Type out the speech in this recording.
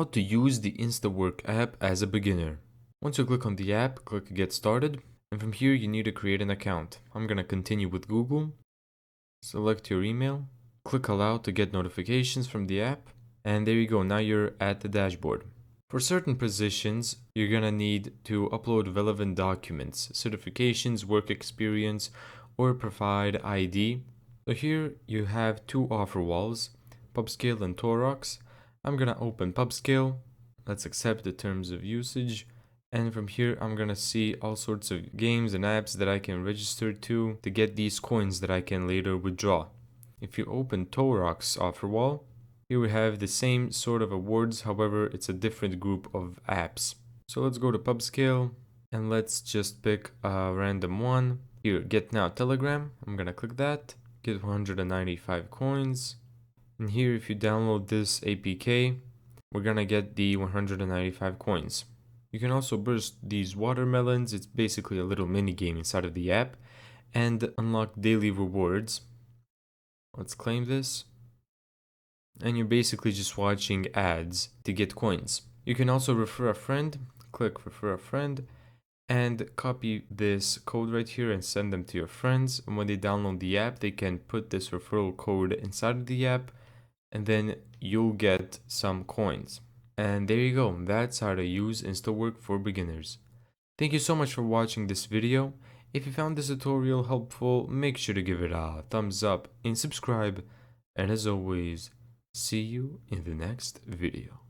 how to use the Instawork app as a beginner. Once you click on the app, click Get Started, and from here you need to create an account. I'm gonna continue with Google, select your email, click Allow to get notifications from the app, and there you go, now you're at the dashboard. For certain positions, you're gonna need to upload relevant documents, certifications, work experience, or provide ID. So here you have two offer walls, PubScale and Torox. I'm gonna open PubScale. Let's accept the terms of usage. And from here, I'm gonna see all sorts of games and apps that I can register to get these coins that I can later withdraw. If you open Torox offer wall, here we have the same sort of awards, however, it's a different group of apps. So let's go to PubScale and let's just pick a random one. Here, get now Telegram. I'm gonna click that, get 195 coins. And here, if you download this APK, we're gonna get the 195 coins. You can also burst these watermelons. It's basically a little mini game inside of the app, and unlock daily rewards. Let's claim this. And you're basically just watching ads to get coins. You can also refer a friend, click refer a friend, and copy this code right here and send them to your friends. And when they download the app, they can put this referral code inside of the app, and then you'll get some coins. And there you go, that's how to use Instawork for beginners. Thank you so much for watching this video. If you found this tutorial helpful, make sure to give it a thumbs up and subscribe. And as always, see you in the next video.